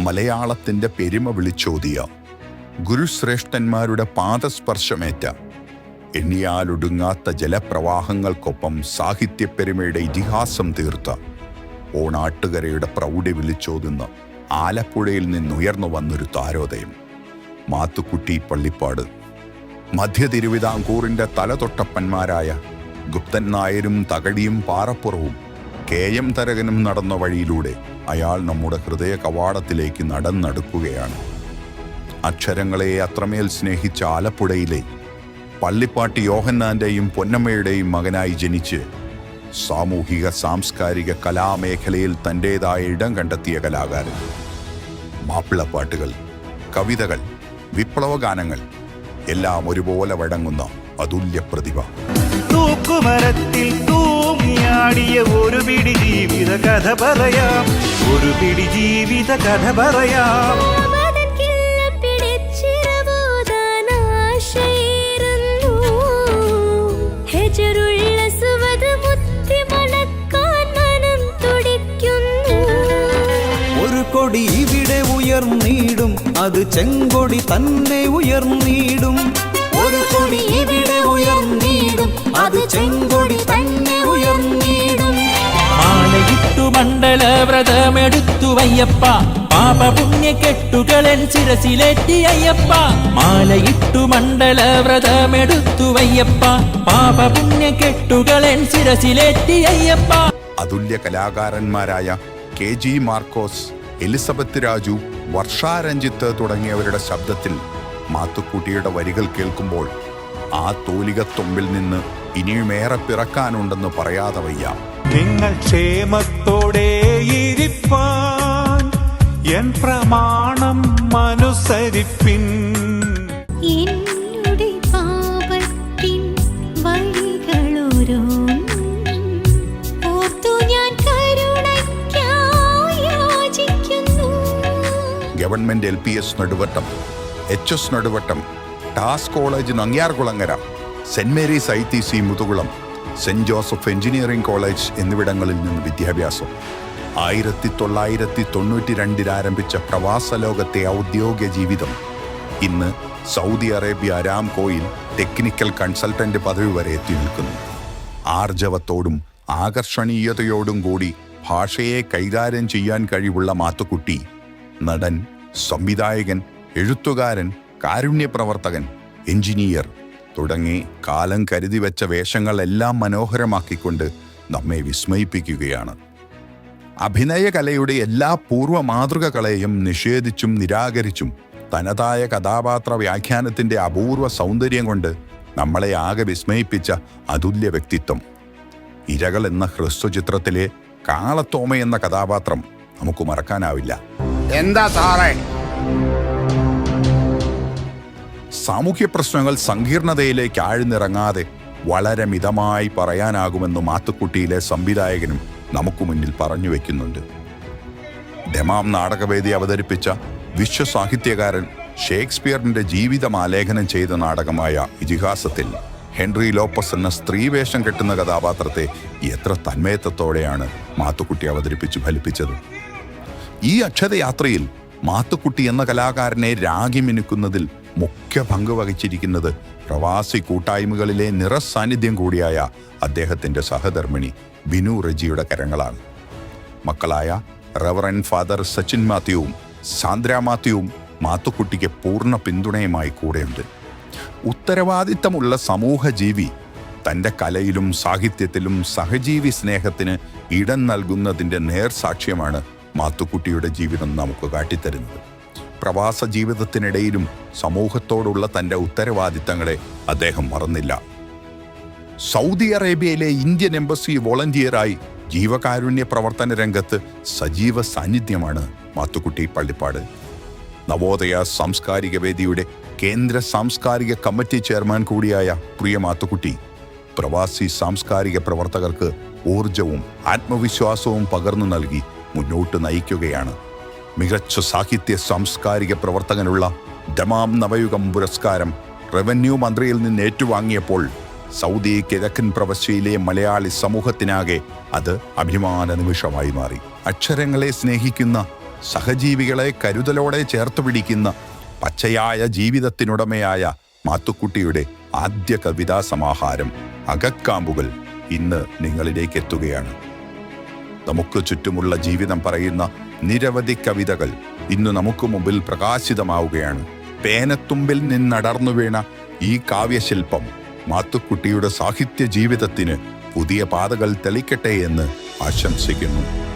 മലയാളത്തിൻ്റെ പെരുമ വിളിച്ചോതിയ ഗുരുശ്രേഷ്ഠന്മാരുടെ പാദസ്പർശമേറ്റ എണ്ണിയാലൊടുങ്ങാത്ത ജലപ്രവാഹങ്ങൾക്കൊപ്പം സാഹിത്യപ്പെരുമയുടെ ഇതിഹാസം തീർത്ത ഓണാട്ടുകരയുടെ പ്രൗഢി വിളിച്ചോതുന്ന ആലപ്പുഴയിൽ നിന്നുയർന്നു വന്നൊരു താരോദയം മാത്തുക്കുട്ടി പള്ളിപ്പാട്. മധ്യ തിരുവിതാംകൂറിൻ്റെ തലതൊട്ടപ്പന്മാരായ ഗുപ്തൻ നായരും തകഴിയും പാറപ്പുറവും KM തരകനും നടന്ന വഴിയിലൂടെ അയാൾ നമ്മുടെ ഹൃദയ കവാടത്തിലേക്ക് നടന്നടുക്കുകയാണ്. അക്ഷരങ്ങളെ അത്രമേൽ സ്നേഹിച്ച ആലപ്പുഴയിലെ പള്ളിപ്പാട്ട് യോഹന്നാൻ്റെയും പൊന്നമ്മയുടെയും മകനായി ജനിച്ച് സാമൂഹിക സാംസ്കാരിക കലാമേഖലയിൽ തൻ്റേതായ ഇടം കണ്ടെത്തിയ കലാകാരൻ. മാപ്പിളപ്പാട്ടുകൾ, കവിതകൾ, വിപ്ലവഗാനങ്ങൾ എല്ലാം ഒരുപോലെ വഴങ്ങുന്ന അതുല്യ പ്രതിഭ. തൂക്കുമരത്തിൽ തൂങ്ങിയാടിയ ഒരു പിടി ജീവിത കഥ പറയാം, ഒരു പിടി ജീവിത കഥ പറയാം. ഒരു കൊടി ഇവിടെ ഉയർന്നിടും, അത് ചെങ്കൊടി തന്നെ ഉയർന്നിടും. ഒരു കൊടി ഇവിടെ ഉയർന്നിടും, അത് ചെങ്കൊടി തന്നെ ഉയർന്നിടും. മാലയിട്ടു മണ്ഡല വ്രതമെടുത്തു അയ്യപ്പ, പാപപുണ്യ കെട്ടുകളൻ ശിരസിലേറ്റി അയ്യപ്പ. മാലയിട്ടു മണ്ഡല വ്രതമെടുത്തു അയ്യപ്പ, പാപപുണ്യ കെട്ടുകളൻ ശിരസിലേറ്റി അയ്യപ്പ. അതുല്യ കലാകാരന്മാരായ KG മാർക്കോസ്, എലിസബത്ത് രാജു, വർഷാ രഞ്ജിത്ത് തുടങ്ങിയവരുടെ ശബ്ദത്തിൽ മാത്തുക്കുട്ടിയുടെ വരികൾ കേൾക്കുമ്പോൾ ആ തൂലികത്തൊമ്പിൽ നിന്ന് ഇനിയുമേറെ പിറക്കാനുണ്ടെന്ന് പറയാതെ വയ്യ. നിങ്ങൾ ക്ഷേമത്തോടെ ഇരിപ്പാൻ എൻ പ്രമാണം അനുസരിപ്പിൻ. Government LPS Naduvattom, HS Naduvattom, ടാസ് college Nangiarkulangara, saint Mary's ITC Muthukulam, saint Joseph engineering college എന്നിവിടങ്ങളിൽ നിന്ന് വിദ്യാഭ്യാസം. 1992 ആരംഭിച്ച പ്രവാസ ലോകത്തെ ഔദ്യോഗിക ജീവിതം ഇന്ന് സൗദി അറേബ്യ അരാംകോയിൽ ടെക്നിക്കൽ കൺസൾട്ടന്റ് പദവി വരെ എത്തി നിൽക്കുന്നു. ആർജവത്തോടും ആകർഷണീയതയോടും കൂടി ഭാഷയെ കൈകാര്യം ചെയ്യാൻ കഴിവുള്ള മാത്തുക്കുട്ടി നടൻ, സംവിധായകൻ, എഴുത്തുകാരൻ, കാരുണ്യപ്രവർത്തകൻ, എഞ്ചിനീയർ തുടങ്ങി കാലം കരുതി വെച്ച വേഷങ്ങളെല്ലാം മനോഹരമാക്കിക്കൊണ്ട് നമ്മെ വിസ്മയിപ്പിക്കുകയാണ്. അഭിനയകലയുടെ എല്ലാ പൂർവ്വ മാതൃകകളെയും നിഷേധിച്ചും നിരാകരിച്ചും തനതായ കഥാപാത്ര വ്യാഖ്യാനത്തിൻ്റെ അപൂർവ സൗന്ദര്യം കൊണ്ട് നമ്മളെ ആകെ വിസ്മയിപ്പിച്ച അതുല്യ വ്യക്തിത്വം. ഇരകൾ എന്ന ഹ്രസ്വചിത്രത്തിലെ കാളത്തോമ എന്ന കഥാപാത്രം നമുക്ക് മറക്കാനാവില്ല. എന്താ സാറേ? സാമൂഹ്യ പ്രശ്നങ്ങൾ സങ്കീർണതയിലേക്ക് ആഴ്ന്നിറങ്ങാതെ വളരെ മിതമായി പറയാനാകുമെന്ന് മാത്തുക്കുട്ടിയിലെ സംവിധായകനും നമുക്ക് മുന്നിൽ പറഞ്ഞു വയ്ക്കുന്നുണ്ട്. ഡെമാം നാടകവേദി അവതരിപ്പിച്ച വിശ്വസാഹിത്യകാരൻ ഷേക്സ്പിയറിന്റെ ജീവിതം ആലേഖനം ചെയ്ത നാടകമായ ഇതിഹാസത്തിൽ ഹെൻറി ലോപ്പസ് എന്ന സ്ത്രീവേഷം കെട്ടുന്ന കഥാപാത്രത്തെ എത്ര തന്മയത്വത്തോടെയാണ് മാത്തുക്കുട്ടി അവതരിപ്പിച്ച് ഫലിപ്പിച്ചത്. ഈ അക്ഷരയാത്രയിൽ മാത്തുക്കുട്ടി എന്ന കലാകാരനെ രാഗി മിനുക്കുന്നതിൽ മുഖ്യ പങ്ക് വഹിച്ചിരിക്കുന്നത് പ്രവാസി കൂട്ടായ്മകളിലെ നിറസാന്നിധ്യം കൂടിയായ അദ്ദേഹത്തിൻ്റെ സഹധർമ്മിണി ബിനു റെജിയുടെ കരങ്ങളാണ്. മക്കളായ റവറൻ ഫാദർ സച്ചിൻ മാത്യുവും സാന്ദ്ര മാത്യുവും മാത്തുക്കുട്ടിക്ക് പൂർണ്ണ പിന്തുണയുമായി കൂടെയുണ്ട്. ഉത്തരവാദിത്തമുള്ള സമൂഹജീവി തൻ്റെ കലയിലും സാഹിത്യത്തിലും സഹജീവി സ്നേഹത്തിന് ഇടം നൽകുന്നതിൻ്റെ നേർസാക്ഷ്യമാണ് മാത്തുക്കുട്ടിയുടെ ജീവിതം നമുക്ക് കാട്ടിത്തരുന്നത്. പ്രവാസ ജീവിതത്തിനിടയിലും സമൂഹത്തോടുള്ള തൻ്റെ ഉത്തരവാദിത്തങ്ങളെ അദ്ദേഹം മറന്നില്ല. സൗദി അറേബ്യയിലെ ഇന്ത്യൻ എംബസി വോളണ്ടിയറായി ജീവകാരുണ്യ പ്രവർത്തന രംഗത്ത് സജീവ സാന്നിധ്യമാണ് മാത്തുക്കുട്ടി പള്ളിപ്പാട്. നവോദയ സാംസ്കാരിക വേദിയുടെ കേന്ദ്ര സാംസ്കാരിക കമ്മിറ്റി ചെയർമാൻ കൂടിയായ പ്രിയ മാത്തുക്കുട്ടി പ്രവാസി സാംസ്കാരിക പ്രവർത്തകർക്ക് ഊർജവും ആത്മവിശ്വാസവും പകർന്നു നൽകി മുന്നോട്ട് നയിക്കുകയാണ്. മികച്ച സാഹിത്യ സാംസ്കാരിക പ്രവർത്തകനുള്ള ഡമാം നവയുഗം പുരസ്കാരം റവന്യൂ മന്ത്രിയിൽ നിന്ന് ഏറ്റുവാങ്ങിയപ്പോൾ സൗദി കിഴക്കൻ പ്രവശ്യയിലെ മലയാളി സമൂഹത്തിനാകെ അത് അഭിമാന നിമിഷമായി മാറി. അക്ഷരങ്ങളെ സ്നേഹിക്കുന്ന സഹജീവികളെ കരുതലോടെ ചേർത്ത് പിടിക്കുന്ന പച്ചയായ ജീവിതത്തിനുടമയായ മാത്തുക്കുട്ടിയുടെ ആദ്യ കവിതാ സമാഹാരം അകക്കാമ്പുകൾ ഇന്ന് നിങ്ങളിലേക്ക് എത്തുകയാണ്. നമുക്ക് ചുറ്റുമുള്ള ജീവിതം പറയുന്ന നിരവധി കവിതകൾ ഇന്ന് നമുക്ക് മുമ്പിൽ പ്രകാശിതമാവുകയാണ്. പേനത്തുമ്പിൽ നിന്നടർന്നു വീണ ഈ കാവ്യശില്പം മാത്തുക്കുട്ടിയുടെ സാഹിത്യ ജീവിതത്തിന് പുതിയ പാതകൾ തെളിക്കട്ടെ എന്ന് ആശംസിക്കുന്നു.